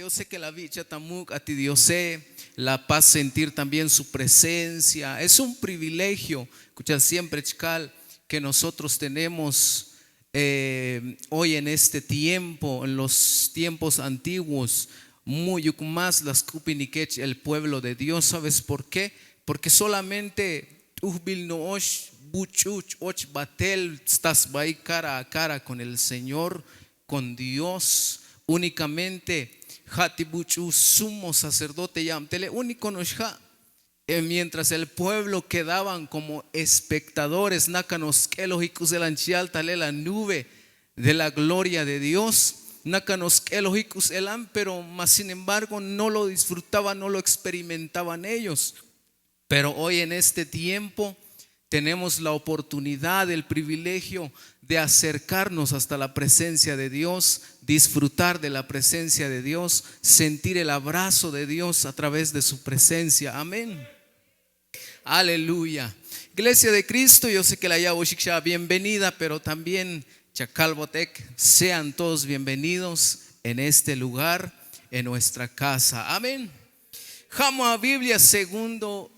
yo sé que la vicha tamuk a ti Dios sé, la paz sentir también su presencia. Es un privilegio, escuchar siempre, Chcal, que nosotros tenemos hoy en este tiempo, en los tiempos antiguos, muy más las Kupinikech, el pueblo de Dios. ¿Sabes por qué? Porque solamente Uhbil Noosh, Buchuch, Och Batel, estás ahí cara a cara con el Señor, con Dios. Únicamente Hatibuchu, sumo sacerdote Yamtele, único Noshha. Mientras el pueblo quedaban como espectadores, nácanos que lógicos el anchial tale la nube de la gloria de Dios, nácanos que lógicos elan, pero más sin embargo no lo disfrutaban, no lo experimentaban ellos. Pero hoy en este tiempo tenemos la oportunidad, el privilegio de acercarnos hasta la presencia de Dios, disfrutar de la presencia de Dios, sentir el abrazo de Dios a través de su presencia. Amén. Aleluya. Iglesia de Cristo, yo sé que la Yahusha bienvenida, pero también Chacalbotec, sean todos bienvenidos en este lugar, en nuestra casa. Amén. Vamos a Biblia, segunda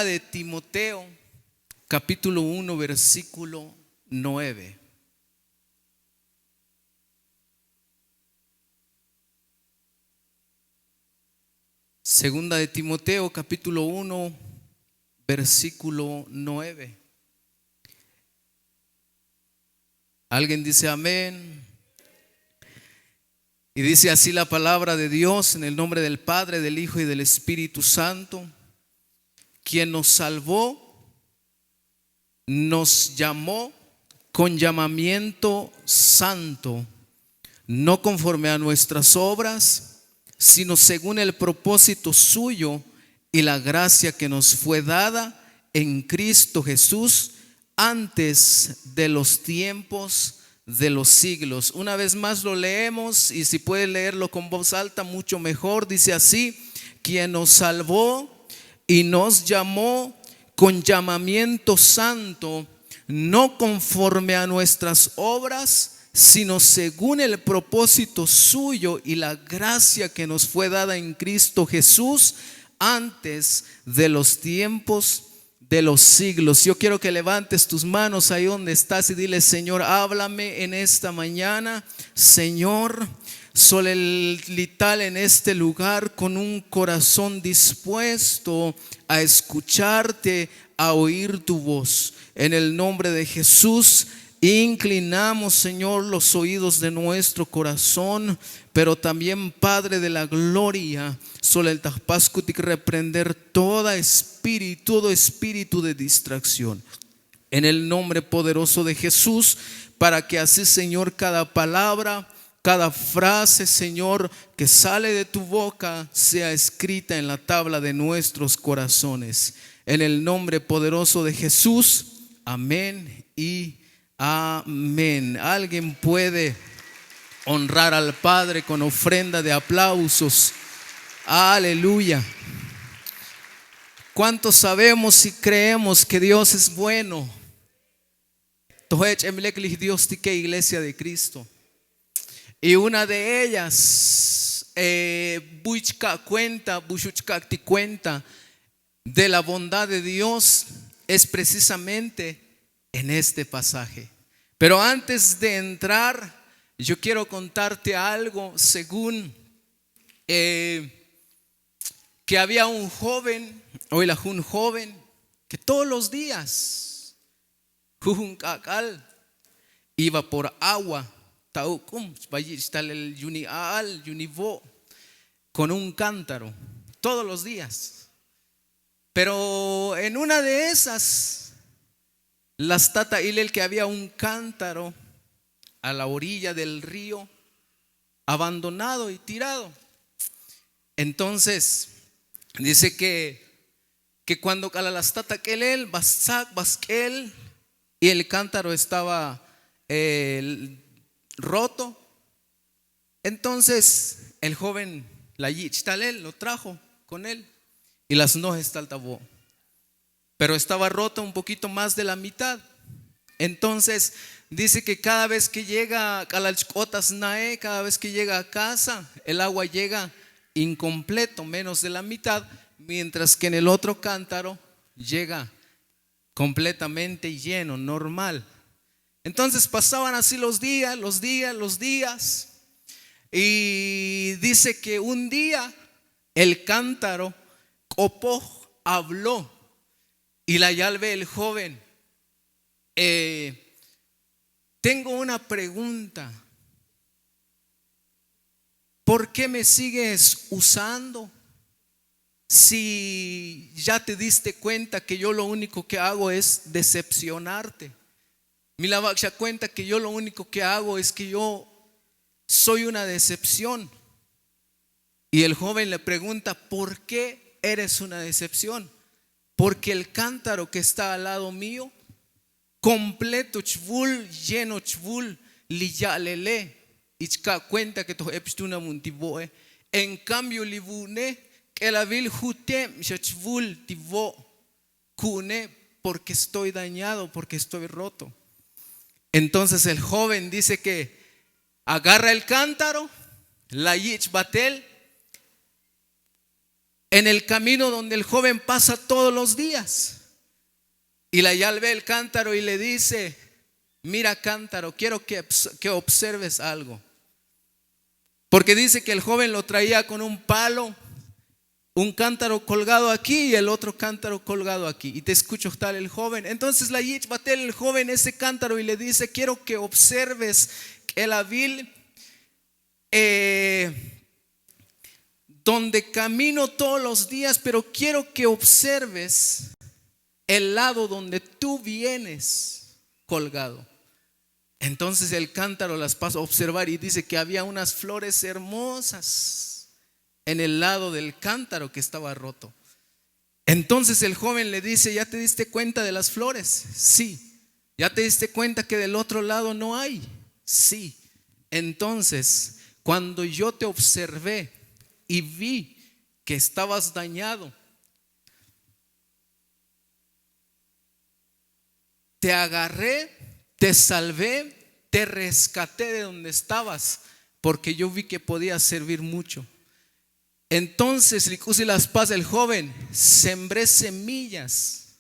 de Timoteo, capítulo 1, versículo 9. Segunda de Timoteo, capítulo 1, versículo 9. ¿Alguien dice amén? Y dice así la palabra de Dios, en el nombre del Padre, del Hijo y del Espíritu Santo, quien nos salvó, nos llamó con llamamiento santo, no conforme a nuestras obras, sino según el propósito suyo y la gracia que nos fue dada en Cristo Jesús antes de los tiempos de los siglos. Una vez más lo leemos, y si puede leerlo con voz alta mucho mejor. Dice así: quien nos salvó y nos llamó con llamamiento santo, no conforme a nuestras obras, sino según el propósito suyo y la gracia que nos fue dada en Cristo Jesús antes de los tiempos de los siglos. Yo quiero que levantes tus manos ahí donde estás y dile: Señor, háblame en esta mañana. Señor, solelital en este lugar con un corazón dispuesto a escucharte, a oír tu voz. En el nombre de Jesús inclinamos, Señor, los oídos de nuestro corazón, pero también, Padre de la gloria, sobre el Tajpascutic, reprender todo espíritu de distracción en el nombre poderoso de Jesús, para que así, Señor, cada palabra, cada frase, Señor, que sale de tu boca sea escrita en la tabla de nuestros corazones. En el nombre poderoso de Jesús, amén y amén. Alguien puede honrar al Padre con ofrenda de aplausos. Aleluya. ¿Cuántos sabemos y creemos que Dios es bueno? Dios tique Iglesia de Cristo. Y una de ellas cuenta de la bondad de Dios es precisamente en este pasaje. Pero antes de entrar, yo quiero contarte algo. Según que había un joven que todos los días iba por agua con un cántaro todos los días. Pero en una de esas, las tata Ilel, que había un cántaro a la orilla del río, abandonado y tirado. Entonces dice que cuando a las tata Kelel basquel y el cántaro estaba roto, entonces el joven la yichtalel lo trajo con él y las nojes taltabó, pero estaba roto un poquito más de la mitad. Entonces dice que cada vez que llega a las cotas nae, cada vez que llega a casa, el agua llega incompleto, menos de la mitad, mientras que en el otro cántaro llega completamente lleno, normal. Entonces pasaban así los días. Y dice que un día el cántaro copó, habló, y la llave el joven, tengo una pregunta. ¿Por qué me sigues usando? Si ya te diste cuenta que yo lo único que hago es decepcionarte. Mira, se cuenta que yo lo único que hago es que yo soy una decepción. Y el joven le pregunta: ¿por qué eres una decepción? Porque el cántaro que está al lado mío, completo, chvul, lleno, chvul, liyalele, y cuenta que tu epstuna muntiboe. En cambio, libune, que la vil jutem, chvul, tibo, cune, porque estoy dañado, porque estoy roto. Entonces el joven dice que agarra el cántaro, la yich batel, en el camino donde el joven pasa todos los días. Y la yal ve el cántaro y le dice: mira, cántaro, quiero que observes algo. Porque dice que el joven lo traía con un palo, un cántaro colgado aquí y el otro cántaro colgado aquí. Y te escucho tal el joven. Entonces la yich batel el joven ese cántaro y le dice: quiero que observes el avil donde camino todos los días, pero quiero que observes el lado donde tú vienes colgado. Entonces el cántaro las pasa a observar y dice que había unas flores hermosas en el lado del cántaro que estaba roto. Entonces el joven le dice: ¿ya te diste cuenta de las flores? Sí. ¿Ya te diste cuenta que del otro lado no hay? Sí. Entonces, cuando yo te observé y vi que estabas dañado, te agarré, te salvé, te rescaté de donde estabas, porque yo vi que podías servir mucho. Entonces, Licusi las paz, el joven, sembré semillas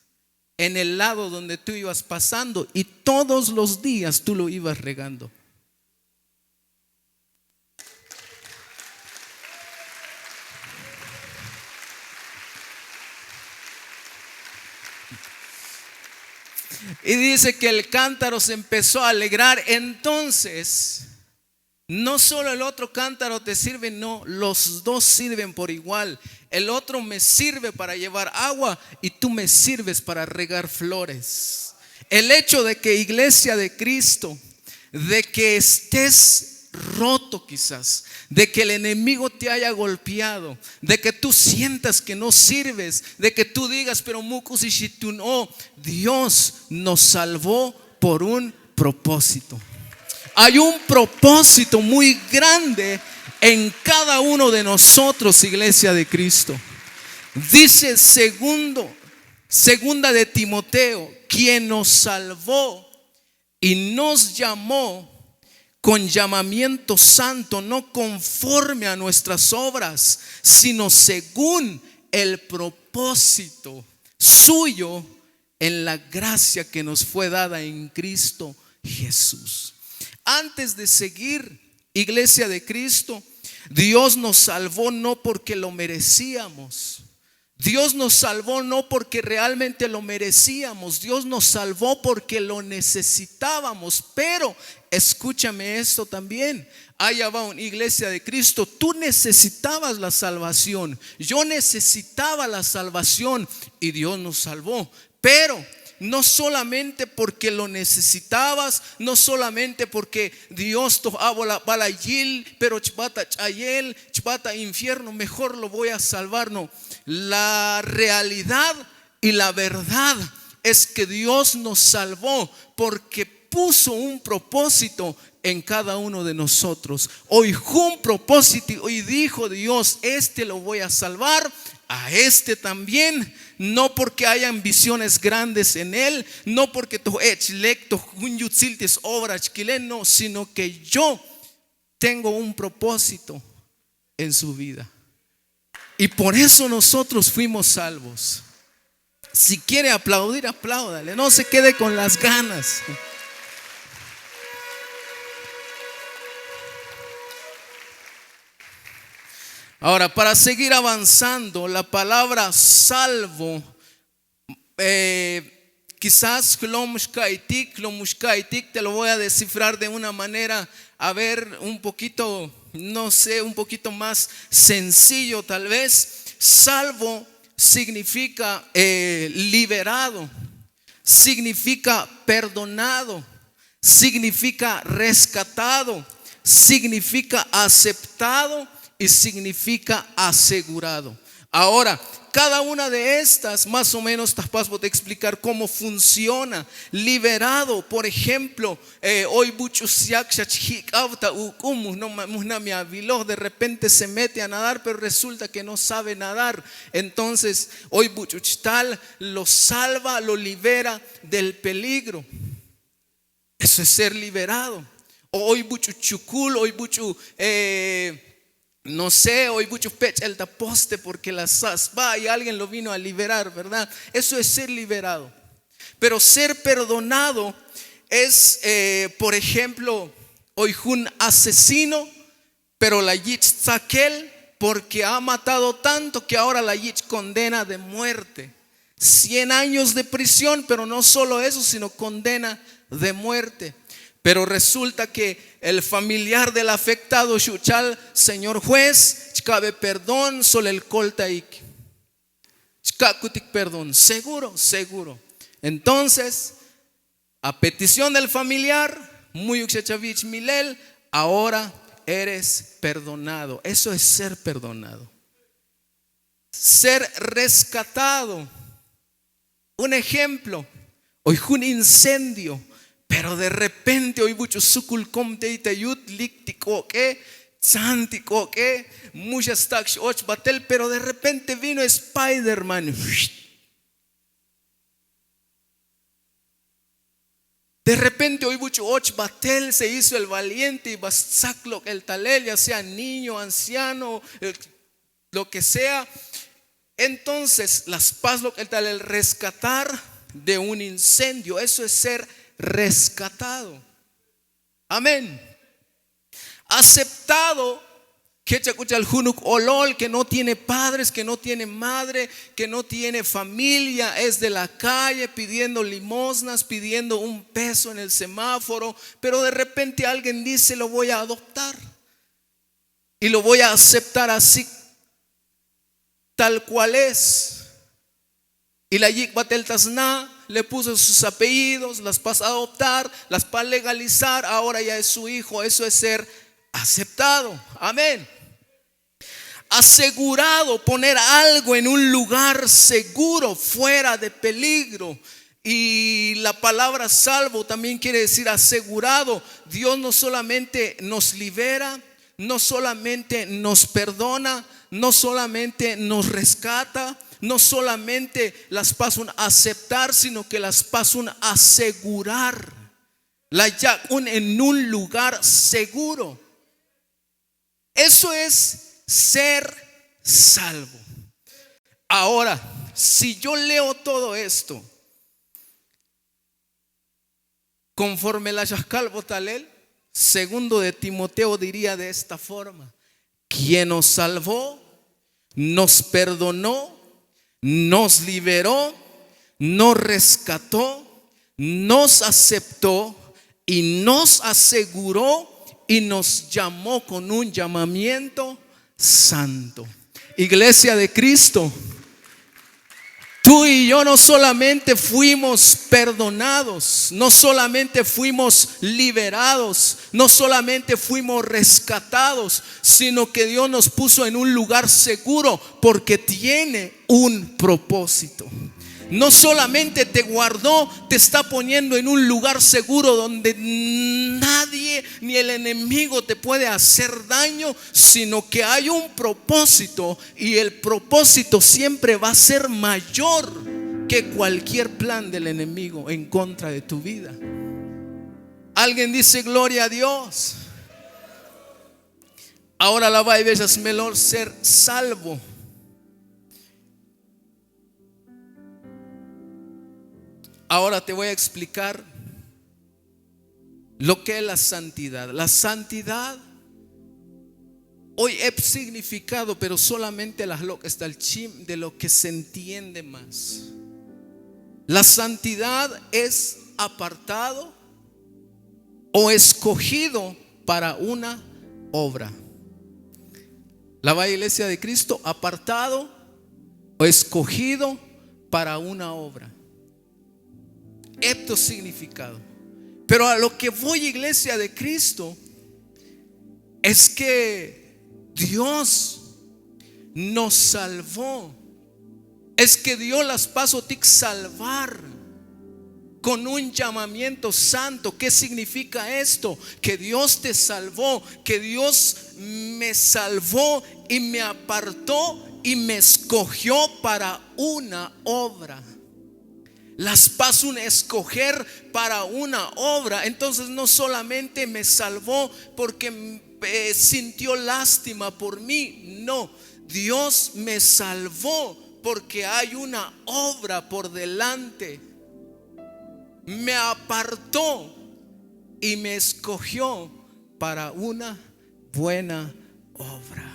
en el lado donde tú ibas pasando y todos los días tú lo ibas regando. Y dice que el cántaro se empezó a alegrar. Entonces, no solo el otro cántaro te sirve, no, los dos sirven por igual. El otro me sirve para llevar agua y tú me sirves para regar flores. El hecho de que, iglesia de Cristo, de que estés roto quizás, de que el enemigo te haya golpeado, de que tú sientas que no sirves, de que tú digas: pero mucus y shituno, Dios nos salvó por un propósito. Hay un propósito muy grande en cada uno de nosotros, iglesia de Cristo. Dice segunda de Timoteo, quien nos salvó y nos llamó con llamamiento santo, no conforme a nuestras obras, sino según el propósito suyo en la gracia que nos fue dada en Cristo Jesús. Antes de seguir, iglesia de Cristo, Dios nos salvó no porque lo merecíamos. Dios nos salvó no porque realmente lo merecíamos. Dios nos salvó porque lo necesitábamos. Pero escúchame esto también. Allá va una iglesia de Cristo. Tú necesitabas la salvación. Yo necesitaba la salvación y Dios nos salvó. Pero no solamente porque lo necesitabas, no solamente porque Dios te bala yil, pero chbata chayel, chbata infierno, mejor lo voy a salvar. No, la realidad y la verdad es que Dios nos salvó porque puso un propósito en cada uno de nosotros. Hoy un propósito, hoy dijo Dios: este lo voy a salvar, a este también, no porque hay ambiciones grandes en él, no porque tu lecto obras no, sino que yo tengo un propósito en su vida. Y por eso nosotros fuimos salvos. Si quiere aplaudir, apláudale, no se quede con las ganas. Ahora, para seguir avanzando, la palabra salvo, quizás te lo voy a descifrar de una manera, a ver, un poquito, no sé, un poquito más sencillo tal vez. Salvo significa liberado, significa perdonado, significa rescatado, significa aceptado y significa asegurado. Ahora, cada una de estas, más o menos, voy a explicar cómo funciona. Liberado, por ejemplo, hoy de repente se mete a nadar, pero resulta que no sabe nadar. Entonces, hoy lo salva, lo libera del peligro. Eso es ser liberado. Hoy no sé, hoy mucho pecha el taposte porque la sas va y alguien lo vino a liberar, ¿verdad? Eso es ser liberado. Pero ser perdonado es, por ejemplo, hoy un asesino, pero la yich saquel porque ha matado tanto que ahora la yich condena de muerte. 100 años de prisión, pero no solo eso, sino condena de muerte. Pero resulta que el familiar del afectado, Shuchal, señor juez, cabe perdón, solo el coltaik. Perdón, seguro. Entonces, a petición del familiar, muy uxechavich milel, ahora eres perdonado. Eso es ser perdonado. Ser rescatado. Un ejemplo, hoy un incendio. Pero de repente hoy mucho suculcomte itayut lictico que santico que muchas tax och batel, pero de repente vino Spider-Man. De repente hoy mucho och batel se hizo el valiente y basaclo el talel, ya sea niño, anciano, lo que sea. Entonces las paz lo que el talel, rescatar de un incendio, eso es ser rescatado. Amén. Aceptado, que no tiene padres, que no tiene madre, que no tiene familia, es de la calle pidiendo limosnas, pidiendo un peso en el semáforo, pero de repente alguien dice: lo voy a adoptar y lo voy a aceptar así, tal cual es. Y la Yik Batel Tasna le puso sus apellidos, las pasa a adoptar, las para legalizar, ahora ya es su hijo. Eso es ser aceptado. Amén. Asegurado, poner algo en un lugar seguro, fuera de peligro. Y la palabra salvo también quiere decir asegurado. Dios no solamente nos libera, no solamente nos perdona, no solamente nos rescata, no solamente las pasan a aceptar, sino que las pasan a asegurar. La yakun en un lugar seguro. Eso es ser salvo. Ahora, si yo leo todo esto conforme la Yashkal Botalel, segundo de Timoteo diría de esta forma: quien nos salvó, nos perdonó, nos liberó, nos rescató, nos aceptó y nos aseguró y nos llamó con un llamamiento santo. Iglesia de Cristo, tú y yo no solamente fuimos perdonados, no solamente fuimos liberados, no solamente fuimos rescatados, sino que Dios nos puso en un lugar seguro porque tiene un propósito. no solamente te guardó, te está poniendo en un lugar seguro donde nadie ni el enemigo te puede hacer daño, sino que hay un propósito, y el propósito siempre va a ser mayor que cualquier plan del enemigo en contra de tu vida. Alguien dice gloria a Dios. Ahora la vai vejas mejor ser salvo. Ahora te voy a explicar lo que es la santidad. La santidad hoy es significado, pero solamente lo que está el chim de lo que se entiende más. La santidad es apartado o escogido para una obra. La iglesia de Cristo, apartado o escogido para una obra. Esto significado. Pero a lo que voy, iglesia de Cristo, es que Dios nos salvó. Es que Dios las pasó a salvar con un llamamiento santo. ¿Qué significa esto? Que Dios te salvó, que Dios me salvó y me apartó y me escogió para una obra. Las paso a escoger para una obra. Entonces no solamente me salvó porque sintió lástima por mí. No, Dios me salvó porque hay una obra por delante. Me apartó y me escogió para una buena obra.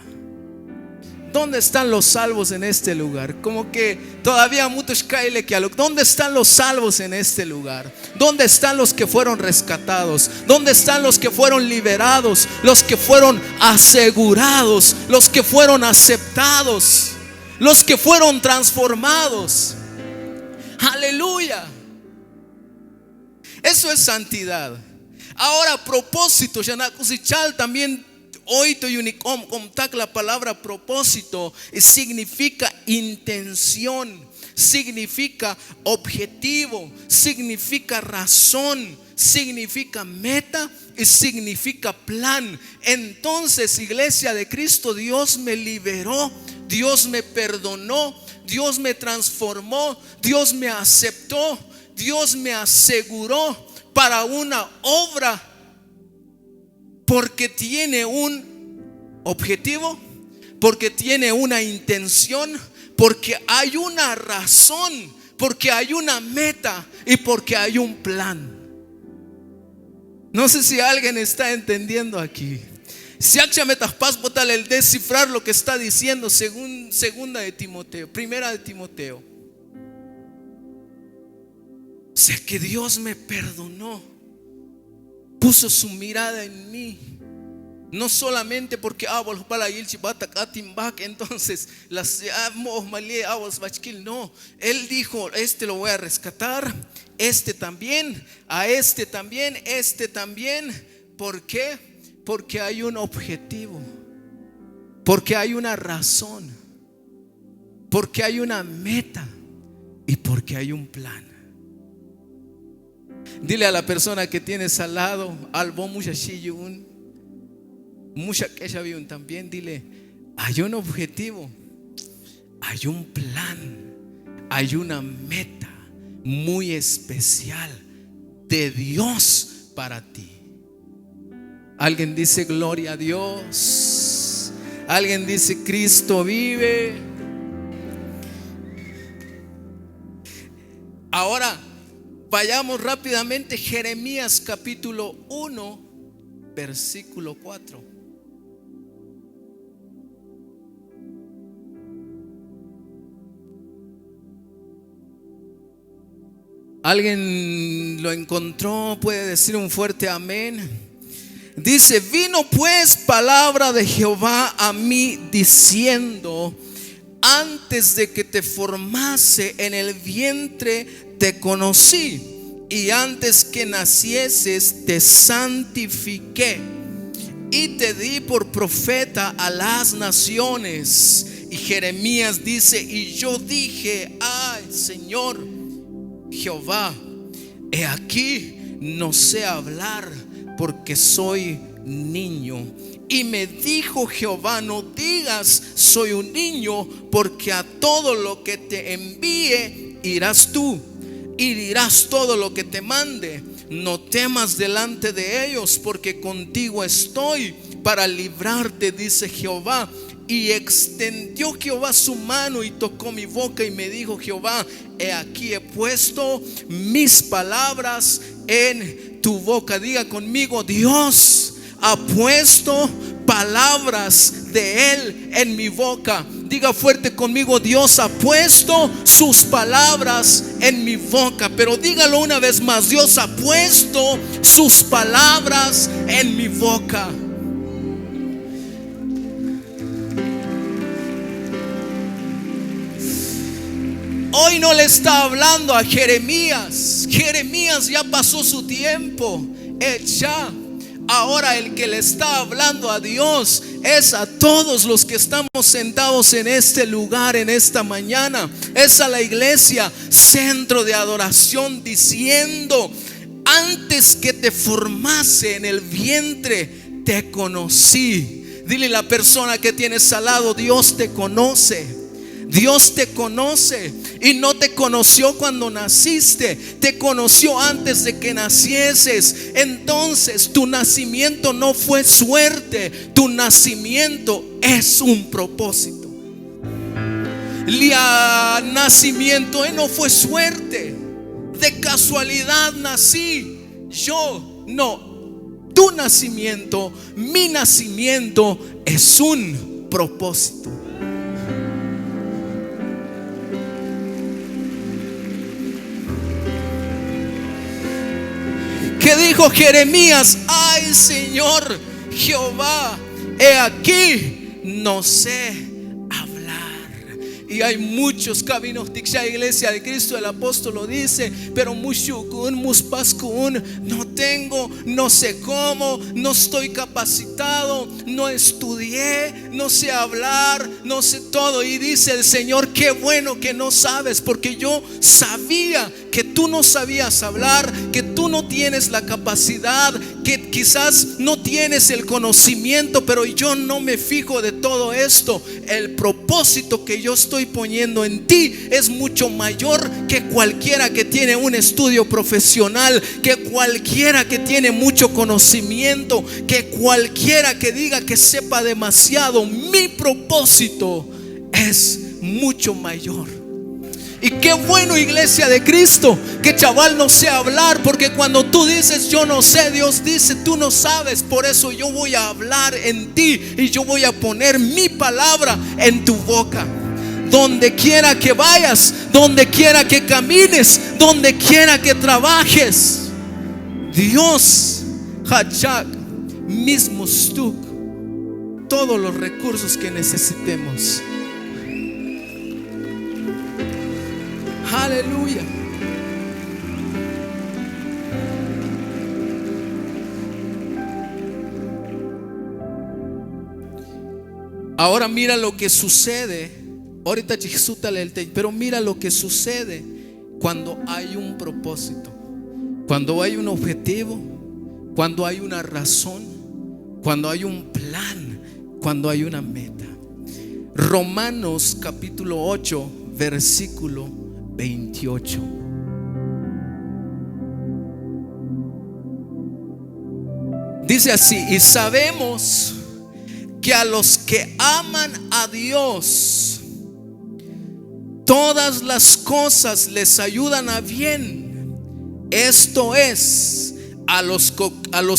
¿Dónde están los salvos en este lugar? Como que todavía muchos caen que a lo. ¿Dónde están los salvos en este lugar? ¿Dónde están los que fueron rescatados? ¿Dónde están los que fueron liberados? Los que fueron asegurados, los que fueron aceptados, los que fueron transformados. Aleluya. Eso es santidad. Ahora, propósito, también hoy la palabra propósito significa intención, significa objetivo, significa razón, significa meta y significa plan. Entonces, iglesia de Cristo, Dios me liberó, Dios me perdonó, Dios me transformó, Dios me aceptó, Dios me aseguró para una obra, porque tiene un objetivo, porque tiene una intención, porque hay una razón, porque hay una meta y porque hay un plan. No sé si alguien está entendiendo aquí. Si metas botar el descifrar lo que está diciendo segunda de Timoteo, primera de Timoteo. O sea que Dios me perdonó, puso su mirada en mí. No solamente porque entonces no, Él dijo: este lo voy a rescatar, este también, a este también, este también. ¿Por qué? Porque hay un objetivo, porque hay una razón, porque hay una meta y porque hay un plan. Dile a la persona que tienes al lado, también dile: hay un objetivo, hay un plan, hay una meta muy especial de Dios para ti. Alguien dice gloria a Dios. Alguien dice Cristo vive. Ahora vayamos rápidamente. Jeremías capítulo 1 versículo 4. ¿Alguien lo encontró? Puede decir un fuerte amén. Dice: vino pues palabra de Jehová a mí diciendo: antes de que te formase en el vientre te conocí, y antes que nacieses te santifiqué y te di por profeta a las naciones. Y Jeremías dice: y yo dije: ay, Señor Jehová, he aquí, no sé hablar porque soy niño. Y me dijo Jehová, no digas soy un niño, porque a todo lo que te envíe irás tú y dirás todo lo que te mande. No temas delante de ellos, porque contigo estoy para librarte, dice Jehová. Y extendió Jehová su mano y tocó mi boca y me dijo Jehová, he aquí he puesto mis palabras en tu boca. Diga conmigo, Dios ha puesto palabras de Él en mi boca. Diga fuerte conmigo, Dios ha puesto sus palabras en mi boca. Pero dígalo una vez más, Dios ha puesto sus palabras en mi boca. Hoy no le está hablando a Jeremías. Jeremías ya pasó su tiempo. Ya. Ahora el que le está hablando a Dios es a todos los que estamos sentados en este lugar en esta mañana. Es a la iglesia, centro de adoración, diciendo: antes que te formase en el vientre, te conocí. Dile a la persona que tienes al lado: Dios te conoce. Dios te conoce y no te conoció cuando naciste, te conoció antes de que nacieses. Entonces tu nacimiento no fue suerte, tu nacimiento es un propósito. El nacimiento no fue suerte, de casualidad nací yo, no. Tu nacimiento, mi nacimiento es un propósito. ¿Qué dijo Jeremías? Ay, Señor Jehová, he aquí, no sé hablar. Y hay muchos caminos de la iglesia de Cristo. El apóstol lo dice: pero mushukun, muspaskun, no tengo, no sé cómo, no estoy capacitado, no estudié, no sé hablar, no sé todo. Y dice el Señor: qué bueno que no sabes, porque yo sabía que tú no sabías hablar, que tú no tienes la capacidad, que quizás no tienes el conocimiento, pero yo no me fijo de todo esto. El propósito que yo estoy poniendo en ti es mucho mayor que cualquiera que tiene un estudio profesional, que cualquiera que tiene mucho conocimiento, que cualquiera que diga que sepa demasiado. Mi propósito es mucho mayor. Y qué bueno, iglesia de Cristo, que chaval no sé hablar, porque cuando tú dices yo no sé, Dios dice tú no sabes. Por eso yo voy a hablar en ti y yo voy a poner mi palabra en tu boca. Donde quiera que vayas, donde quiera que camines, donde quiera que trabajes, Dios Hachak mismo stuk todos los recursos que necesitemos. Aleluya. Ahora mira lo que sucede. Ahorita pero mira lo que sucede cuando hay un propósito, cuando hay un objetivo, cuando hay una razón, cuando hay un plan, cuando hay una meta. Romanos capítulo 8, versículo 28. Dice así: y sabemos que a los que aman a Dios, todas las cosas les ayudan a bien. Esto es, a los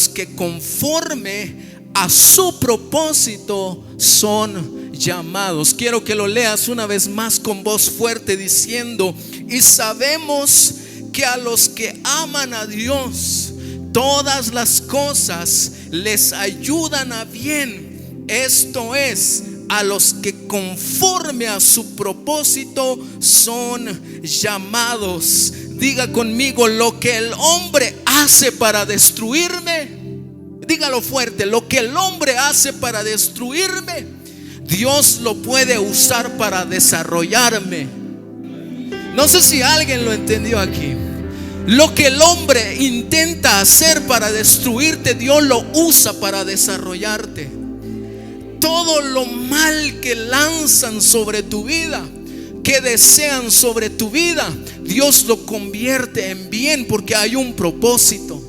que conforme a su propósito son llamados. Quiero que lo leas una vez más con voz fuerte, diciendo: y sabemos que a los que aman a Dios, todas las cosas les ayudan a bien. Esto es, a los que conforme a su propósito son llamados. Diga conmigo: lo que el hombre hace para destruirme, dígalo fuerte, lo que el hombre hace para destruirme, Dios lo puede usar para desarrollarme. No sé si alguien lo entendió aquí. Lo que el hombre intenta hacer para destruirte, Dios lo usa para desarrollarte. Todo lo mal que lanzan sobre tu vida, que desean sobre tu vida, Dios lo convierte en bien, porque hay un propósito.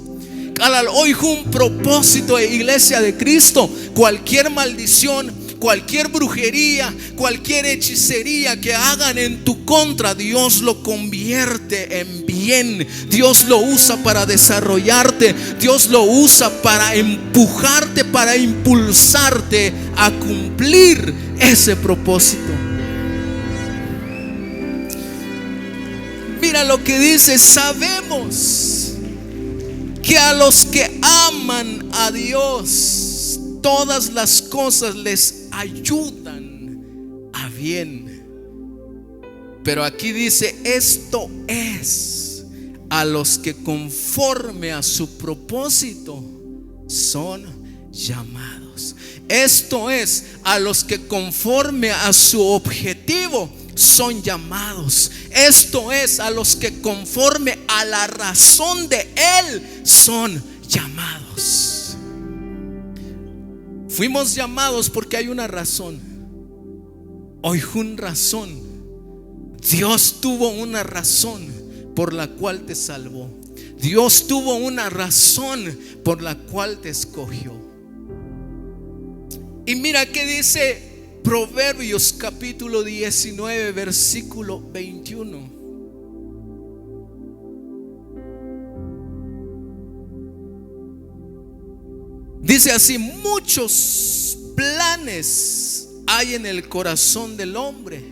Hoy un propósito, iglesia de Cristo. Cualquier maldición, cualquier brujería, cualquier hechicería que hagan en tu contra, Dios lo convierte en bien. Dios lo usa para desarrollarte. Dios lo usa para empujarte, para impulsarte a cumplir ese propósito. Mira lo que dice: sabemos que a los que aman a Dios, todas las cosas les ayudan a bien. Pero aquí dice: esto es a los que conforme a su propósito son llamados. Esto es a los que conforme a su objetivo son llamados. Esto es a los que conforme a la razón de Él son llamados. Fuimos llamados porque hay una razón. Hoy una razón. Dios tuvo una razón por la cual te salvó. Dios tuvo una razón por la cual te escogió. Y mira que dice Proverbios capítulo 19 versículo 21. Dice así: muchos planes hay en el corazón del hombre,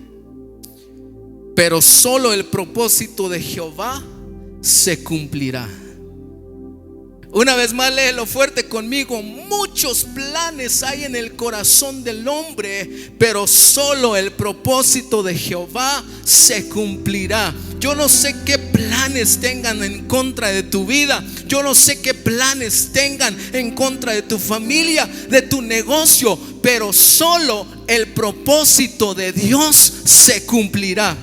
pero solo el propósito de Jehová se cumplirá. Una vez más, léelo fuerte conmigo: muchos planes hay en el corazón del hombre, pero solo el propósito de Jehová se cumplirá. Yo no sé qué planes tengan en contra de tu vida. Yo no sé qué planes tengan en contra de tu familia, de tu negocio, pero solo el propósito de Dios se cumplirá.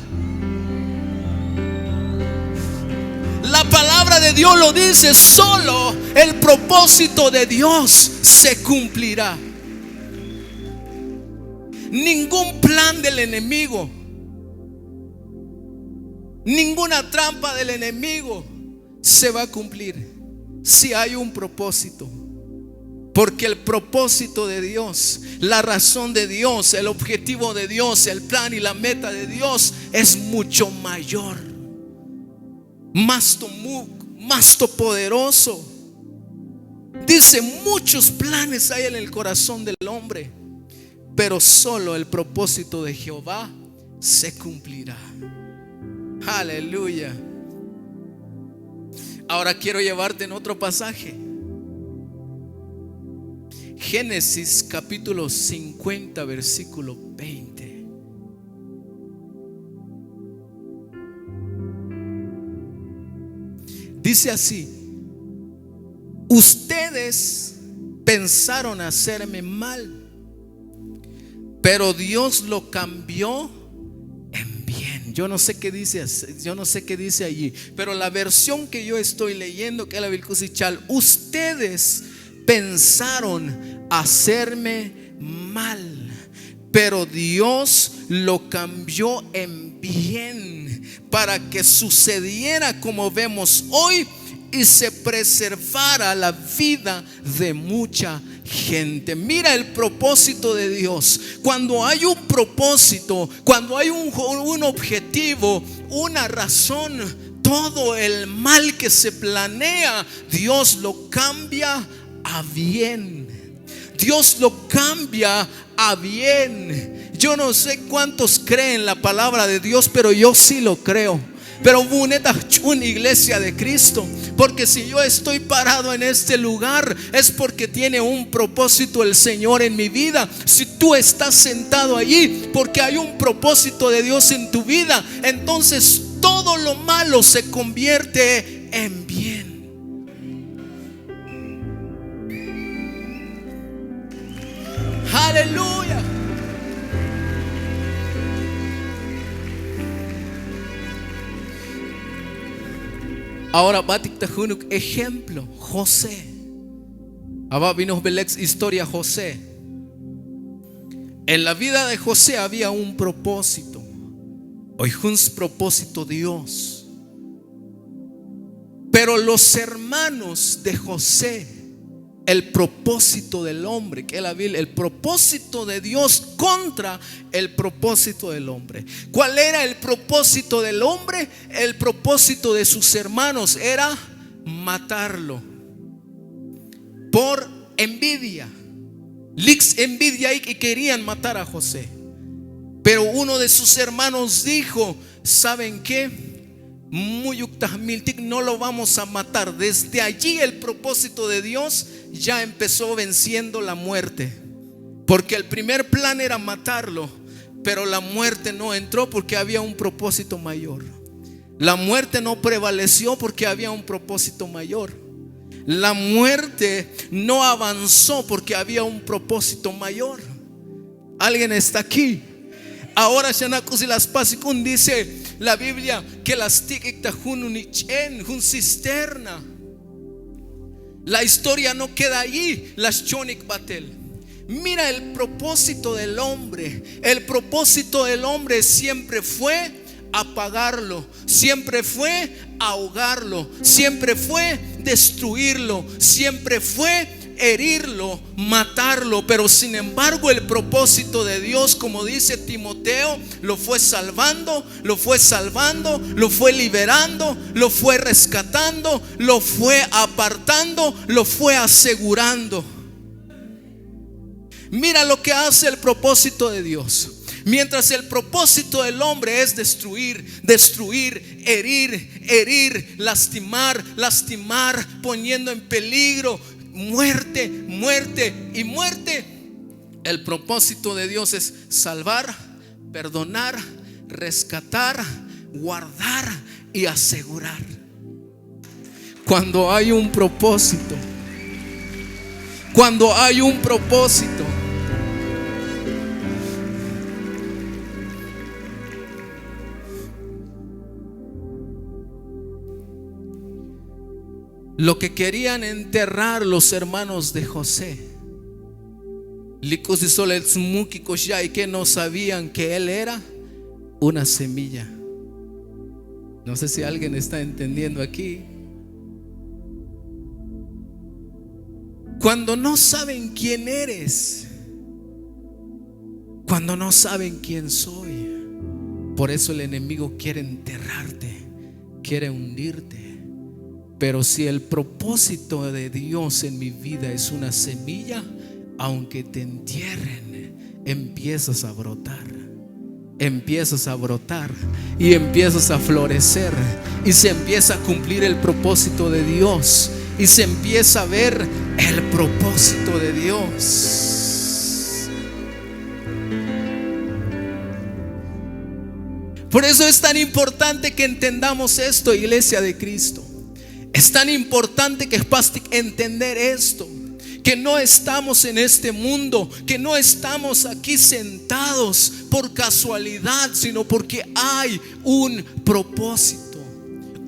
La palabra de Dios lo dice: solo el propósito de Dios se cumplirá. Ningún plan del enemigo, ninguna trampa del enemigo se va a cumplir si hay un propósito. Porque el propósito de Dios, la razón de Dios, el objetivo de Dios, el plan y la meta de Dios es mucho mayor, más poderoso. Dice: muchos planes hay en el corazón del hombre, pero solo el propósito de Jehová se cumplirá. Aleluya. Ahora quiero llevarte en otro pasaje. Génesis capítulo 50 versículo 20. Dice así: ustedes pensaron hacerme mal, pero Dios lo cambió en bien. Yo no sé qué dice allí, pero la versión que yo estoy leyendo, que es la Vilcusichal: ustedes pensaron hacerme mal, pero Dios lo cambió en bien, para que sucediera como vemos hoy y se preservara la vida de mucha gente. Mira el propósito de Dios. Cuando hay un propósito, cuando hay un objetivo, una razón, todo el mal que se planea, Dios lo cambia a bien. Dios lo cambia a bien. Yo no sé cuántos creen la palabra de Dios, pero yo sí lo creo. Pero una iglesia de Cristo, porque si yo estoy parado en este lugar es porque tiene un propósito el Señor en mi vida. Si tú estás sentado allí, porque hay un propósito de Dios en tu vida, entonces todo lo malo se convierte en bien. Aleluya. Ahora batik tahunuk ejemplo José. Ahora vino Belex historia José. En la vida de José había un propósito. Hoy un propósito Dios. Pero los hermanos de José, el propósito del hombre, que es la Biblia, el propósito de Dios contra el propósito del hombre. ¿Cuál era el propósito del hombre? El propósito de sus hermanos era matarlo por envidia. Lix envidia y que querían matar a José. Pero uno de sus hermanos dijo: ¿saben qué? No lo vamos a matar. Desde allí el propósito de Dios ya empezó venciendo la muerte, porque el primer plan era matarlo, pero la muerte no entró porque había un propósito mayor. La muerte no prevaleció porque había un propósito mayor. La muerte no avanzó porque había un propósito mayor. ¿Alguien está aquí? Ahora Shanakus y las Pasikun dice la Biblia que las tikikta un cisterna. La historia no queda allí. Las chonik batel. Mira el propósito del hombre. El propósito del hombre siempre fue apagarlo, siempre fue ahogarlo, siempre fue destruirlo, siempre fue herirlo, matarlo. Pero sin embargo el propósito de Dios, como dice Timoteo, lo fue salvando, lo fue salvando, lo fue liberando, lo fue rescatando, lo fue apartando, lo fue asegurando. Mira lo que hace el propósito de Dios. Mientras el propósito del hombre es destruir, herir, lastimar, poniendo en peligro, muerte y muerte, el propósito de Dios es salvar, perdonar, rescatar, guardar y asegurar. Cuando hay un propósito, lo que querían enterrar los hermanos de José, y que no sabían que él era una semilla. No sé si alguien está entendiendo aquí. Cuando no saben quién eres, cuando no saben quién soy, por eso el enemigo quiere enterrarte, quiere hundirte. Pero si el propósito de Dios en mi vida es una semilla, aunque te entierren, empiezas a brotar y empiezas a florecer, y se empieza a cumplir el propósito de Dios, y se empieza a ver el propósito de Dios. Por eso es tan importante que entendamos esto, iglesia de Cristo. Es tan importante que entender esto, que no estamos en este mundo, que no estamos aquí sentados por casualidad, sino porque hay un propósito.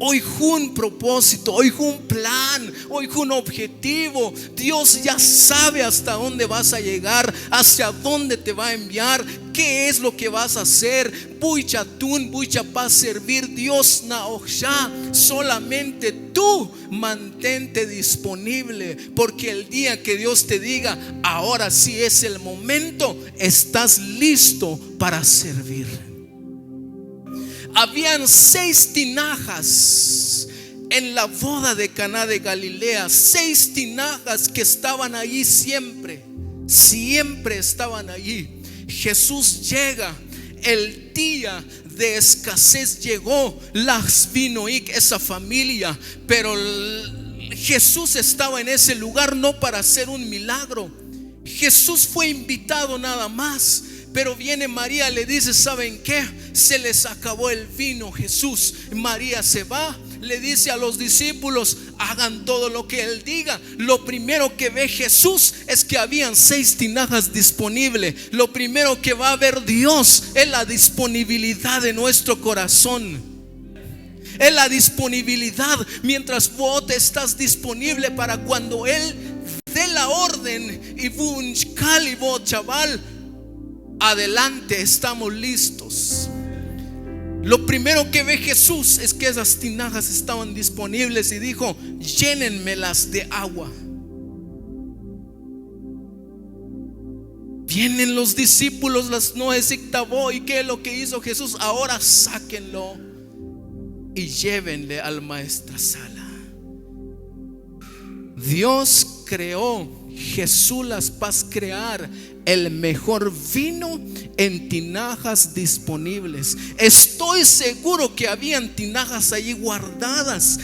Hoy un propósito, hoy un plan, hoy un objetivo. Dios ya sabe hasta dónde vas a llegar, hacia dónde te va a enviar, qué es lo que vas a hacer. Buichatun, buichapá servir Dios naoja. Solamente tú mantente disponible, porque el día que Dios te diga ahora sí es el momento, estás listo para servir. Habían 6 tinajas en la boda de Caná de Galilea. 6 tinajas que estaban allí siempre estaban allí. Jesús llega, el día de escasez llegó, las vino y esa familia, pero Jesús estaba en ese lugar no para hacer un milagro. Jesús fue invitado nada más. Pero viene María, le dice: ¿saben qué? Se les acabó el vino, Jesús. María se va, le dice a los discípulos: hagan todo lo que Él diga. Lo primero que ve Jesús es que habían 6 tinajas disponibles. Lo primero que va a ver Dios es la disponibilidad de nuestro corazón. Es la disponibilidad. Mientras vos estás disponible para cuando Él dé la orden y vos, chaval, adelante, estamos listos. Lo primero que ve Jesús es que esas tinajas estaban disponibles y dijo: llénenmelas de agua. Vienen los discípulos, las no exictabó. ¿Y qué es lo que hizo Jesús? Ahora sáquenlo y llévenle al maestresala. Dios creó, Jesús las va a crear el mejor vino en tinajas disponibles. Estoy seguro que habían tinajas allí guardadas,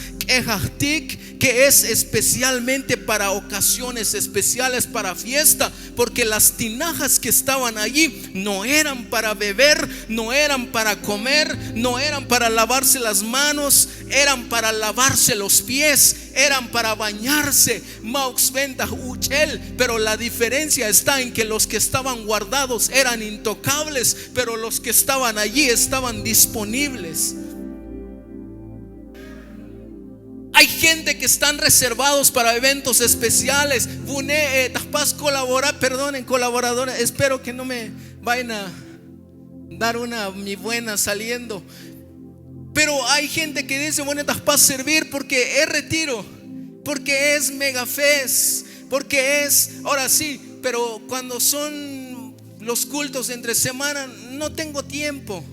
que es especialmente para ocasiones especiales, para fiesta, porque las tinajas que estaban allí no eran para beber, no eran para comer, no eran para lavarse las manos, eran para lavarse los pies, eran para bañarse. Pero la diferencia está en que los que estaban guardados eran intocables, pero los que estaban allí estaban disponibles. Hay gente que están reservados para eventos especiales. Perdonen, colaboradores, espero que no me vayan a dar una mi buena saliendo. Pero hay gente que dice: bueno, estás para servir porque es retiro, porque es megafest, porque es, ahora sí, pero cuando son los cultos entre semana no tengo tiempo.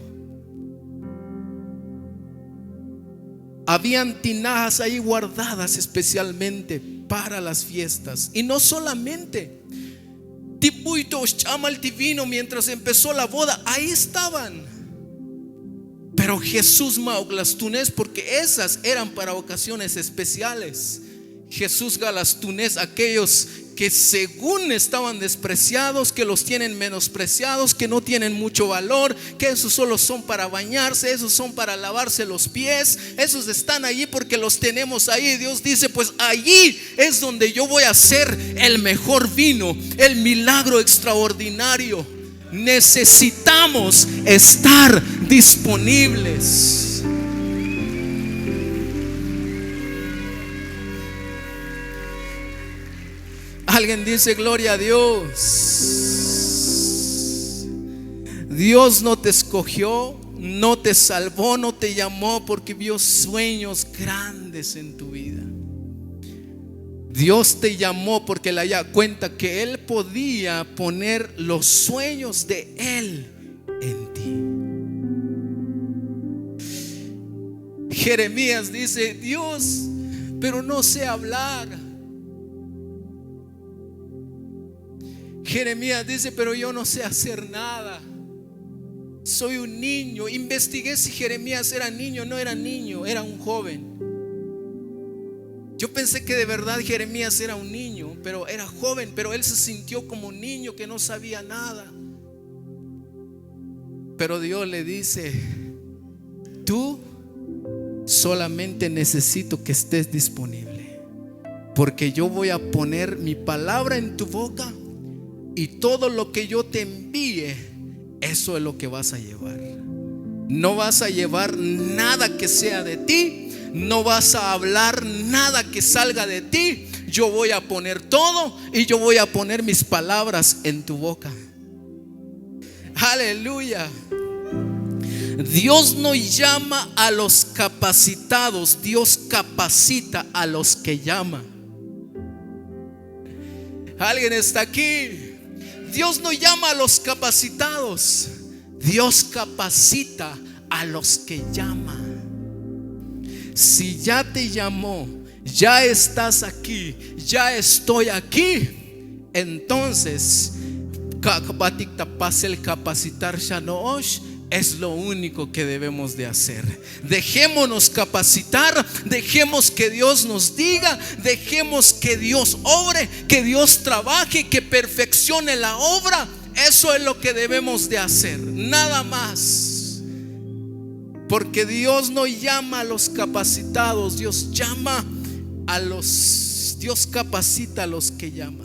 Habían tinajas ahí guardadas especialmente para las fiestas. Y no solamente Tipuitos llama el divino mientras empezó la boda, ahí estaban. Pero Jesús mauglastunés, porque esas eran para ocasiones especiales. Jesús galastunés, aquellos que según estaban despreciados, que los tienen menospreciados, que no tienen mucho valor, que esos solo son para bañarse, esos son para lavarse los pies, esos están allí porque los tenemos ahí. Dios dice: pues allí es donde yo voy a hacer el mejor vino, el milagro extraordinario. Necesitamos estar disponibles. Alguien dice: gloria a Dios. Dios no te escogió, no te salvó, no te llamó porque vio sueños grandes en tu vida. Dios te llamó porque le da cuenta que Él podía poner los sueños de Él en ti. Jeremías dice: Dios, pero no sé hablar. Jeremías dice: pero yo no sé hacer nada, soy un niño. Investigué si Jeremías era niño. No era niño, era un joven. Yo pensé que de verdad Jeremías era un niño, pero era joven. Pero él se sintió como un niño que no sabía nada. Pero Dios le dice: tú solamente necesito que estés disponible, porque yo voy a poner mi palabra en tu boca, y todo lo que yo te envíe, eso es lo que vas a llevar. No vas a llevar nada que sea de ti, no vas a hablar nada que salga de ti. Yo voy a poner todo y yo voy a poner mis palabras en tu boca. Aleluya. Dios no llama a los capacitados, Dios capacita a los que llama. ¿Alguien está aquí? Dios no llama a los capacitados, Dios capacita a los que llama. Si ya te llamó, ya estás aquí, ya estoy aquí, entonces el capacitar es lo único que debemos de hacer. Dejémonos capacitar, dejemos que Dios nos diga, dejemos que Dios obre, que Dios trabaje, que perfeccione la obra. Eso es lo que debemos de hacer, nada más. Porque Dios no llama a los capacitados, Dios capacita a los que llama.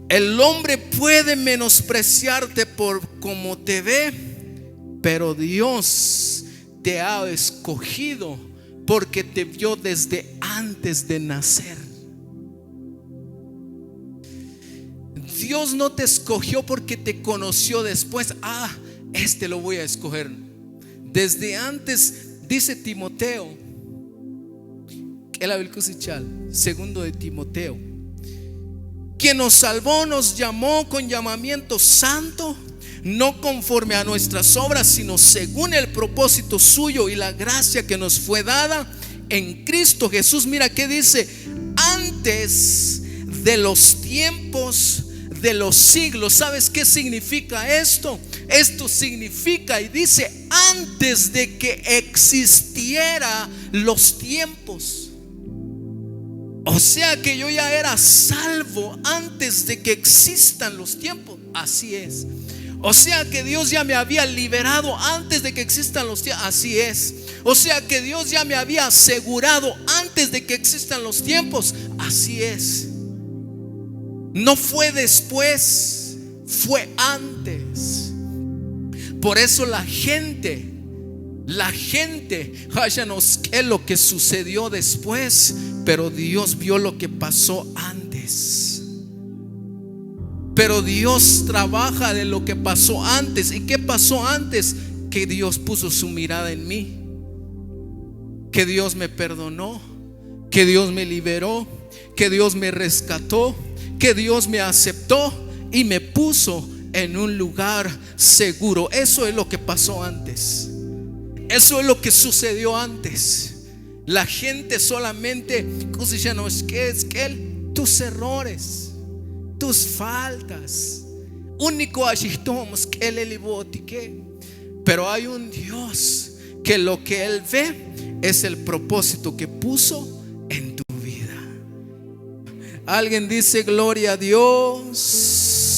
El hombre puede menospreciarte por cómo te ve, pero Dios te ha escogido porque te vio desde antes de nacer. Dios no te escogió porque te conoció después. Este lo voy a escoger. Desde antes, dice Timoteo, segundo de Timoteo, quien nos salvó, nos llamó con llamamiento santo, no conforme a nuestras obras, sino según el propósito suyo y la gracia que nos fue dada en Cristo Jesús. Mira que dice: antes de los tiempos de los siglos. ¿Sabes qué significa esto? Esto significa, y dice, antes de que existiera los tiempos. O sea que yo ya era salvo antes de que existan los tiempos. Así es. O sea que Dios ya me había liberado antes de que existan los tiempos. Así es. O sea que Dios ya me había asegurado antes de que existan los tiempos. Así es. No fue después, fue antes. Por eso la gente háyanos qué lo que sucedió después, pero Dios vio lo que pasó antes. Pero Dios trabaja de lo que pasó antes. ¿Y qué pasó antes? Que Dios puso su mirada en mí, que Dios me perdonó, que Dios me liberó, que Dios me rescató, que Dios me aceptó y me puso en un lugar seguro. Eso es lo que pasó antes. Eso es lo que sucedió antes. La gente solamente es que tus errores, tus faltas, único agitamos que él botique. Pero hay un Dios que lo que él ve es el propósito que puso en tu vida. Alguien dice gloria a Dios.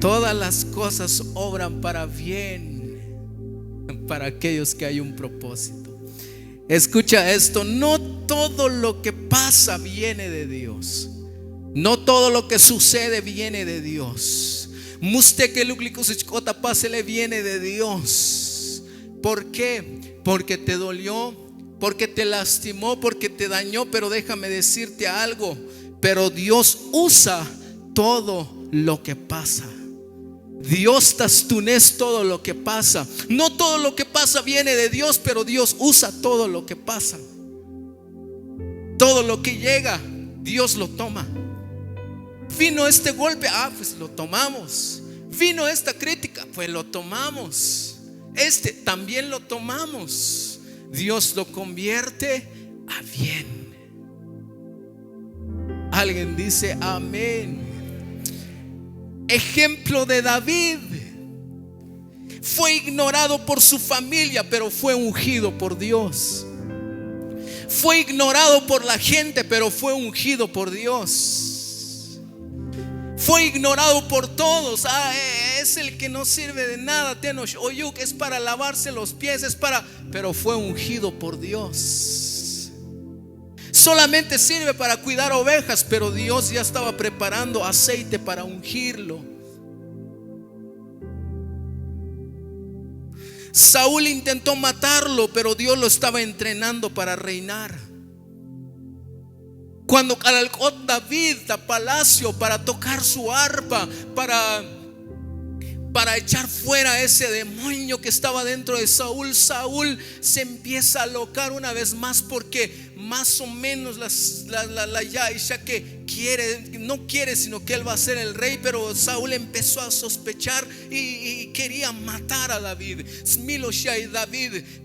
Todas las cosas obran para bien para aquellos que hay un propósito. Escucha esto: no todo lo que pasa viene de Dios. No todo lo que sucede viene de Dios. Muste que pase le viene de Dios. ¿Por qué? Porque te dolió, porque te lastimó, porque te dañó. Pero déjame decirte algo: pero Dios usa todo lo que pasa. Dios tastunés todo lo que pasa. No todo lo que pasa viene de Dios, pero Dios usa todo lo que pasa. Todo lo que llega, Dios lo toma. Vino este golpe, pues lo tomamos. Vino esta crítica, pues lo tomamos. Este también lo tomamos. Dios lo convierte a bien. Alguien dice amén. Ejemplo de David. Fue ignorado por su familia, pero fue ungido por Dios. Fue ignorado por la gente, pero fue ungido por Dios. Fue ignorado por todos. Es el que no sirve de nada. Es para lavarse los pies, pero fue ungido por Dios. Solamente sirve para cuidar ovejas, pero Dios ya estaba preparando aceite para ungirlo. Saúl intentó matarlo, pero Dios lo estaba entrenando para reinar. Cuando calalcó David a palacio para tocar su arpa, para echar fuera ese demonio que estaba dentro de Saúl, Saúl se empieza a alocar una vez más, porque más o menos la Yaisha que no quiere, sino que él va a ser el rey. Pero Saúl empezó a sospechar y quería matar a David.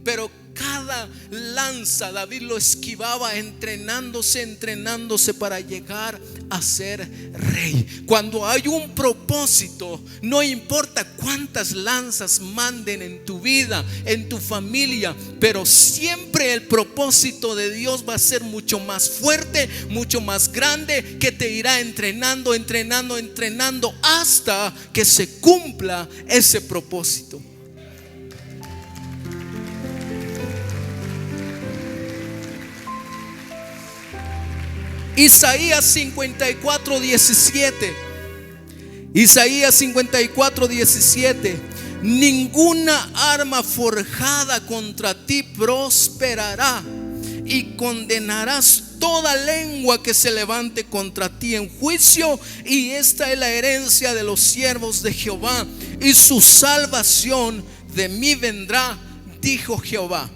Pero cada lanza David lo esquivaba, entrenándose para llegar a ser rey. Cuando hay un propósito, no importa cuántas lanzas manden en tu vida, en tu familia, pero siempre el propósito de Dios va a ser mucho más fuerte, mucho más grande, que te irá entrenando hasta que se cumpla ese propósito. Isaías 54:17. Isaías 54:17. Ninguna arma forjada contra ti prosperará, y condenarás toda lengua que se levante contra ti en juicio. Y esta es la herencia de los siervos de Jehová, y su salvación de mí vendrá, dijo Jehová.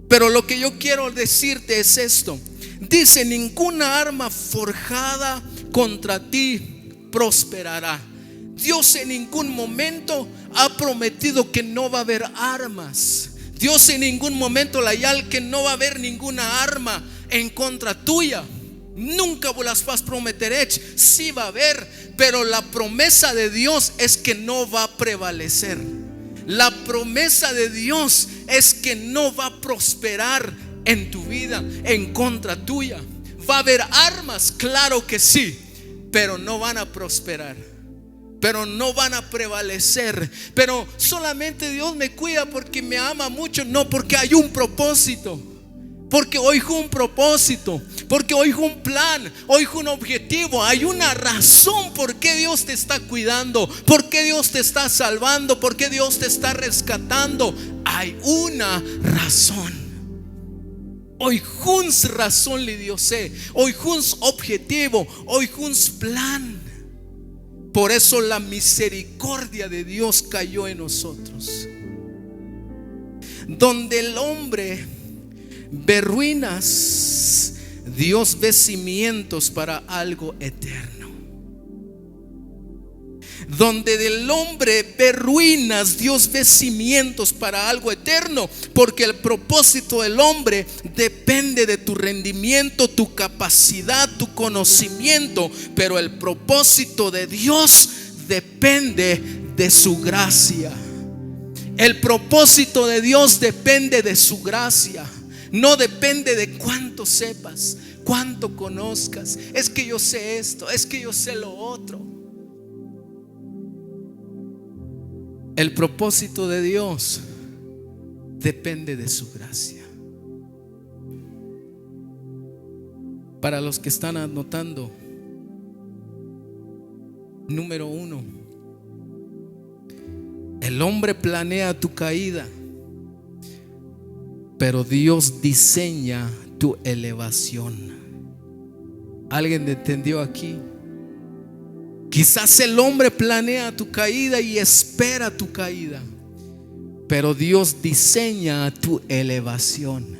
Pero lo que yo quiero decirte es esto. Dice: ninguna arma forjada contra ti prosperará. Dios en ningún momento ha prometido que no va a haber armas. Dios en ningún momento la yal que no va a haber ninguna arma en contra tuya. Nunca las vas a prometer. Sí va a haber, pero la promesa de Dios es que no va a prevalecer. La promesa de Dios es que no va a prosperar en tu vida en contra tuya. Va a haber armas, claro que sí, pero no van a prosperar, pero no van a prevalecer. Pero solamente Dios me cuida porque me ama mucho. No, porque hay un propósito. Porque hoy hay un propósito, porque hoy hay un plan, hoy hay un objetivo. Hay una razón por qué Dios te está cuidando, por qué Dios te está salvando, por qué Dios te está rescatando. Hay una razón. Hoy juns razón le dio sé, hoy juns objetivo, hoy juns plan. Por eso la misericordia de Dios cayó en nosotros. Donde el hombre ve ruinas, Dios ve cimientos para algo eterno. Donde del hombre ve ruinas, Dios ve cimientos para algo eterno. Porque el propósito del hombre depende de tu rendimiento, tu capacidad, tu conocimiento. Pero el propósito de Dios depende de su gracia. El propósito de Dios depende de su gracia. No depende de cuánto sepas, cuánto conozcas. Es que yo sé esto, es que yo sé lo otro. El propósito de Dios depende de su gracia. Para los que están anotando, número 1, el hombre planea tu caída, pero Dios diseña tu elevación. ¿Alguien entendió aquí? Quizás el hombre planea tu caída y espera tu caída, pero Dios diseña tu elevación.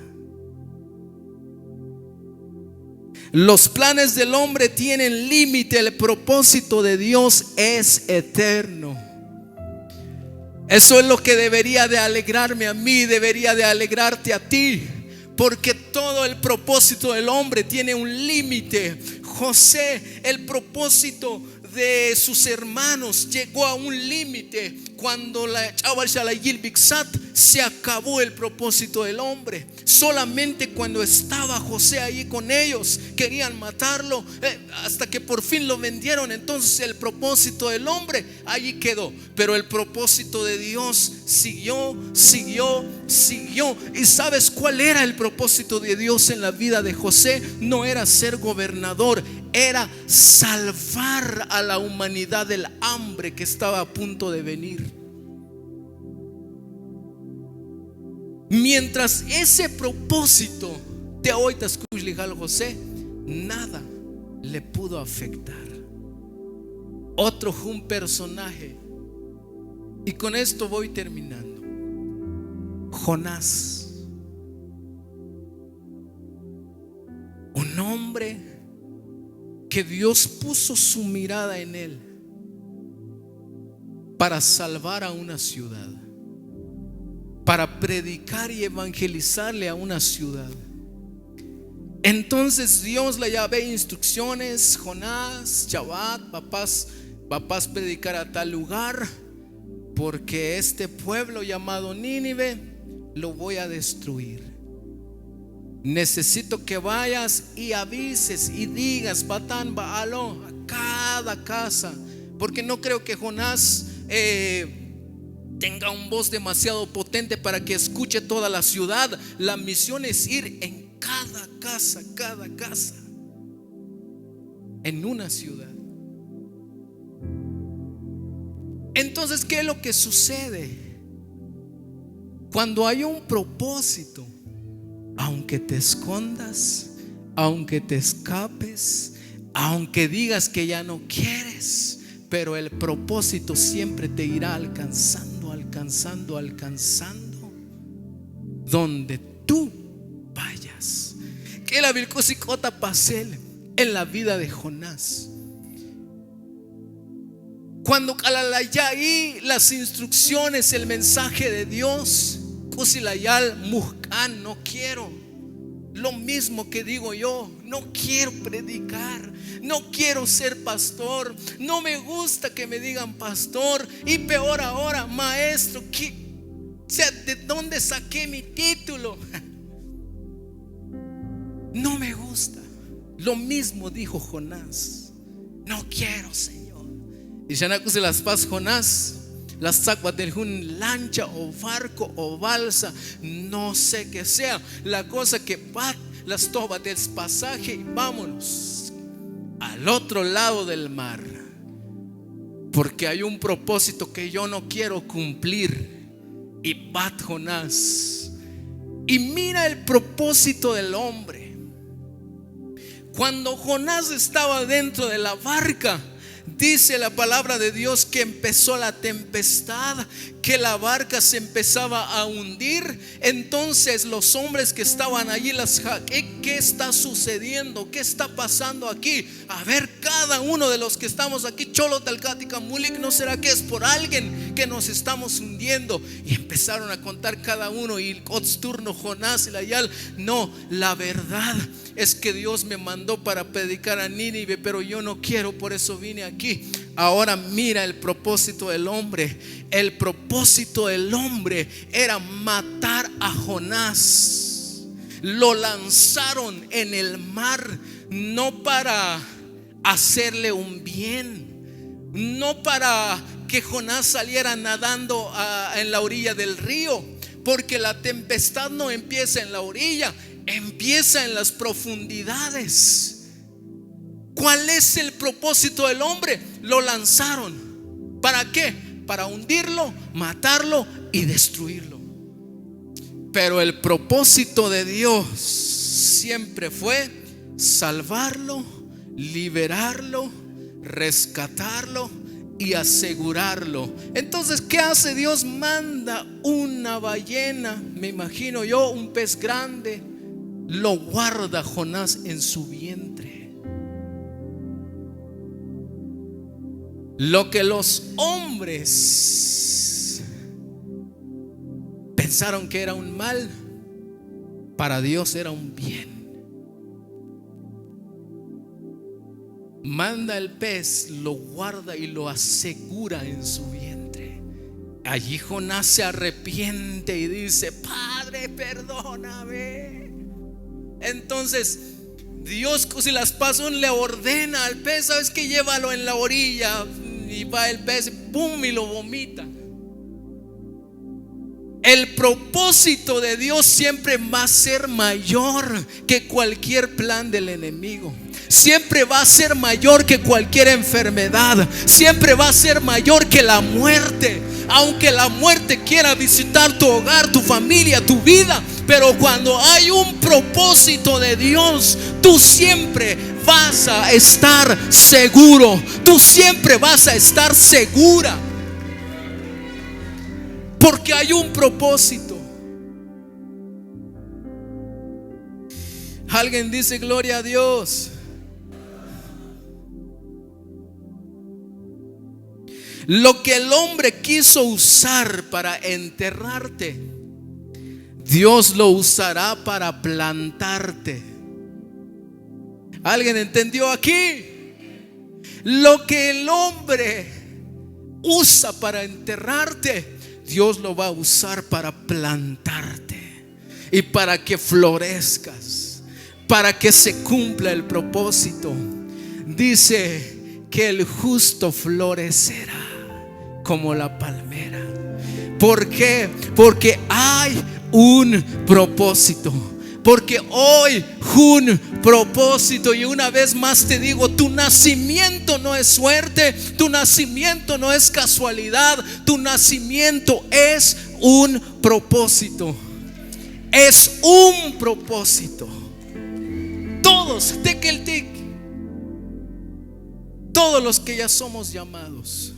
Los planes del hombre tienen límite, el propósito de Dios es eterno. Eso es lo que debería de alegrarme a mí, debería de alegrarte a ti, porque todo el propósito del hombre tiene un límite. José, el propósito de sus hermanos llegó a un límite. Cuando se acabó el propósito del hombre. Solamente cuando estaba José ahí con ellos, querían matarlo, hasta que por fin lo vendieron. Entonces el propósito del hombre allí quedó, pero el propósito de Dios siguió. ¿Y sabes cuál era el propósito de Dios en la vida de José? No era ser gobernador, era salvar a la humanidad del hambre que estaba a punto de venir. Mientras ese propósito te hoy te escucha José, nada le pudo afectar. Otro un personaje, y con esto voy terminando. Jonás, un hombre que Dios puso su mirada en él para salvar a una ciudad, para predicar y evangelizarle a una ciudad. Entonces Dios le llave instrucciones: Jonás, Shabbat, papás predicar a tal lugar, porque este pueblo llamado Nínive lo voy a destruir. Necesito que vayas y avises y digas Batán, Baalo, a cada casa, porque no creo que Jonás tenga un voz demasiado potente para que escuche toda la ciudad. La misión es ir en cada casa en una ciudad. Entonces, ¿qué es lo que sucede? Cuando hay un propósito, aunque te escondas, aunque te escapes, aunque digas que ya no quieres, pero el propósito siempre te irá alcanzando, alcanzando, alcanzando donde tú vayas. Que la vircosicota pasel en la vida de Jonás. Cuando calalaya las instrucciones, el mensaje de Dios, cusilayal mujcan, no quiero. Lo mismo que digo yo, no quiero predicar, no quiero ser pastor, no me gusta que me digan pastor, y peor ahora, maestro, ¿de dónde saqué mi título? No me gusta. Lo mismo dijo Jonás, no quiero, Señor. Y ya no se las paz Jonás, las sacas de un lancha o barco o balsa, no sé qué sea, la cosa que va, las tobas del pasaje y vámonos al otro lado del mar, porque hay un propósito que yo no quiero cumplir. Y va Jonás, y mira el propósito del hombre. Cuando Jonás estaba dentro de la barca, dice la palabra de Dios que empezó la tempestad, que la barca se empezaba a hundir. Entonces los hombres que estaban allí, ¿qué está sucediendo? ¿Qué está pasando aquí? A ver, cada uno de los que estamos aquí, Cholo Talcática Mulik, ¿no será que es por alguien que nos estamos hundiendo? Y empezaron a contar cada uno, y turno Jonás y Layal, no, la verdad es que Dios me mandó para predicar a Nínive, pero yo no quiero, por eso vine aquí. Ahora mira el propósito del hombre. El propósito del hombre era matar a Jonás. Lo lanzaron en el mar, no para hacerle un bien, no para que Jonás saliera nadando en la orilla del río, porque la tempestad no empieza en la orilla, empieza en las profundidades. ¿Cuál es el propósito del hombre? Lo lanzaron. ¿Para qué? Para hundirlo, matarlo y destruirlo. Pero el propósito de Dios siempre fue salvarlo, liberarlo, rescatarlo y asegurarlo. Entonces, ¿qué hace Dios? Manda una ballena, me imagino yo, un pez grande, lo guarda Jonás en su vientre. Lo que los hombres pensaron que era un mal, para Dios era un bien. Manda el pez, lo guarda y lo asegura en su vientre. Allí Jonás se arrepiente y dice: Padre, perdóname. Entonces Dios, si las pasó, le ordena al pez: ¿sabes qué? Llévalo en la orilla. Y va el pez, pum, y lo vomita. El propósito de Dios siempre va a ser mayor que cualquier plan del enemigo. Siempre va a ser mayor que cualquier enfermedad. Siempre va a ser mayor que la muerte. Aunque la muerte quiera visitar tu hogar, tu familia, tu vida, pero cuando hay un propósito de Dios, tú siempre vas a estar seguro. Tú siempre vas a estar segura, porque hay un propósito. Alguien dice gloria a Dios. Lo que el hombre quiso usar para enterrarte, Dios lo usará para plantarte. ¿Alguien entendió aquí? Lo que el hombre usa para enterrarte, Dios lo va a usar para plantarte y para que florezcas, para que se cumpla el propósito. Dice que el justo florecerá como la palmera. ¿Por qué? Porque hay un propósito. Porque hoy un propósito, y una vez más te digo, tu nacimiento no es suerte, tu nacimiento no es casualidad, tu nacimiento es un propósito. Es un propósito. Todos, todos los que ya somos llamados.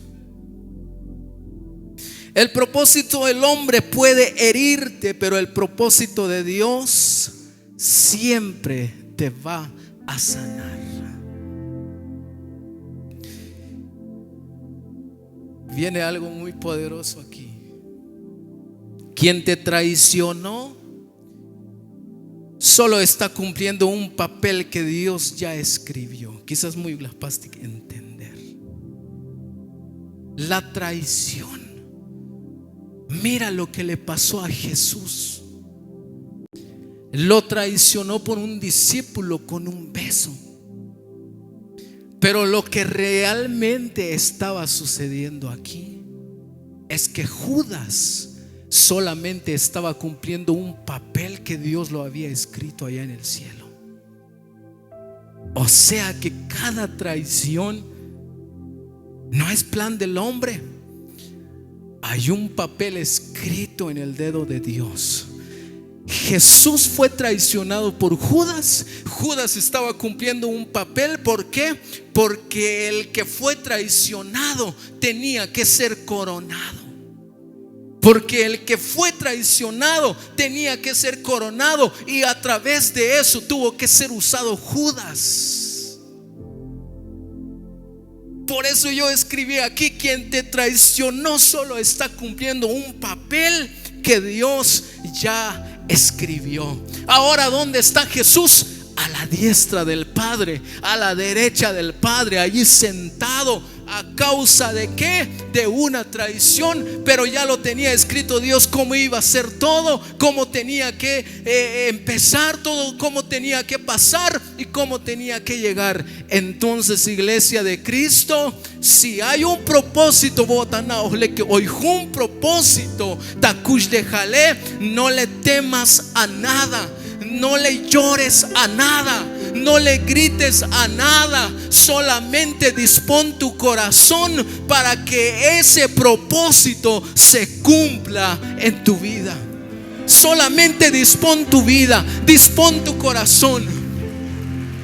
El propósito del hombre puede herirte, pero el propósito de Dios siempre te va a sanar. Viene algo muy poderoso aquí. Quien te traicionó solo está cumpliendo un papel que Dios ya escribió. Quizás muy fácil entender. La traición. Mira lo que le pasó a Jesús. Lo traicionó por un discípulo con un beso. Pero lo que realmente estaba sucediendo aquí es que Judas solamente estaba cumpliendo un papel que Dios lo había escrito allá en el cielo. O sea que cada traición no es plan del hombre. Hay un papel escrito en el dedo de Dios. Jesús fue traicionado por Judas. Judas estaba cumpliendo un papel. ¿Por qué? Porque el que fue traicionado tenía que ser coronado. Porque el que fue traicionado tenía que ser coronado, y a través de eso tuvo que ser usado Judas. Por eso yo escribí aquí: quien te traicionó solo está cumpliendo un papel que Dios ya escribió. Ahora, ¿dónde está Jesús? A la diestra del Padre, a la derecha del Padre, allí sentado. ¿A causa de qué? De una traición. Pero ya lo tenía escrito Dios, cómo iba a ser todo, cómo tenía que empezar todo, cómo tenía que pasar y cómo tenía que llegar. Entonces, iglesia de Cristo, si hay un propósito, hoy un propósito, takush de Jalé, no le temas a nada, no le llores a nada, no le grites a nada. Solamente dispón tu corazón para que ese propósito se cumpla en tu vida. Solamente dispón tu vida, dispón tu corazón,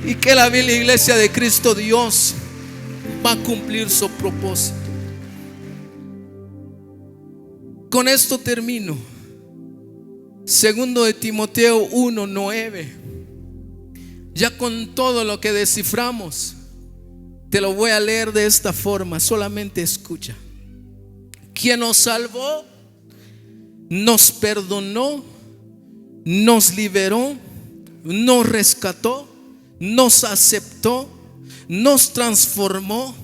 y que la iglesia de Cristo, Dios va a cumplir su propósito. Con esto termino. Segundo de Timoteo 1:9. Ya con todo lo que desciframos, te lo voy a leer de esta forma. Solamente escucha. Quien nos salvó, nos perdonó, nos liberó, nos rescató, nos aceptó, nos transformó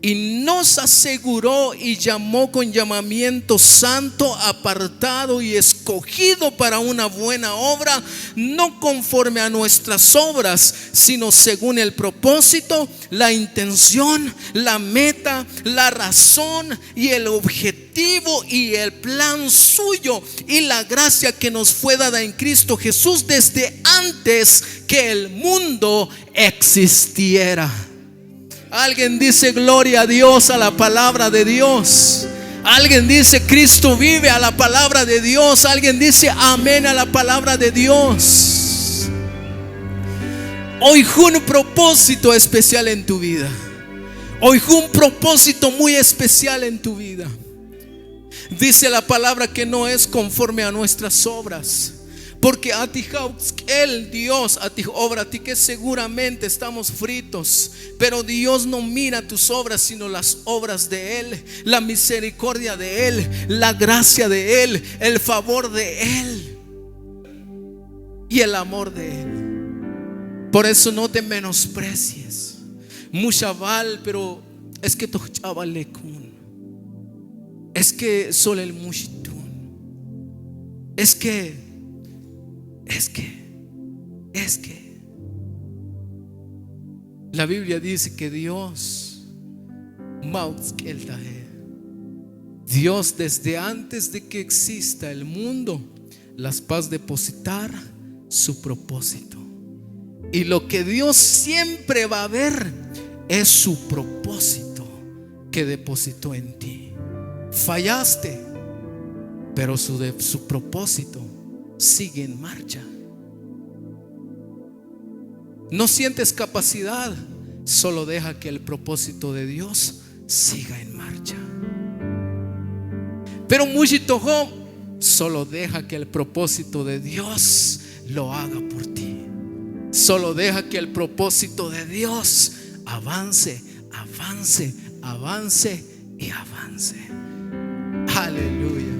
y nos aseguró y llamó con llamamiento santo, apartado y escogido para una buena obra, no conforme a nuestras obras, sino según el propósito, la intención, la meta, la razón y el objetivo y el plan suyo, y la gracia que nos fue dada en Cristo Jesús desde antes que el mundo existiera. Alguien dice gloria a Dios, a la palabra de Dios. Alguien dice Cristo vive, a la palabra de Dios. Alguien dice amén a la palabra de Dios. Hoy un propósito especial en tu vida. Hoy un propósito muy especial en tu vida. Dice la palabra que no es conforme a nuestras obras, porque a ti el Dios a ti obra, a ti que seguramente estamos fritos, pero Dios no mira tus obras, sino las obras de Él, la misericordia de Él, la gracia de Él, el favor de Él y el amor de Él. Por eso no te menosprecies. Mushaval, pero es que tu chaval le kun, es que solo el mushitun, es que la Biblia dice que Dios desde antes de que exista el mundo las vas a depositar su propósito. Y lo que Dios siempre va a ver es su propósito que depositó en ti. Fallaste, pero su propósito sigue en marcha. No sientes capacidad, solo deja que el propósito de Dios siga en marcha. Pero Mujitojo, solo deja que el propósito de Dios lo haga por ti. Solo deja que el propósito de Dios avance, avance, avance y avance. Aleluya.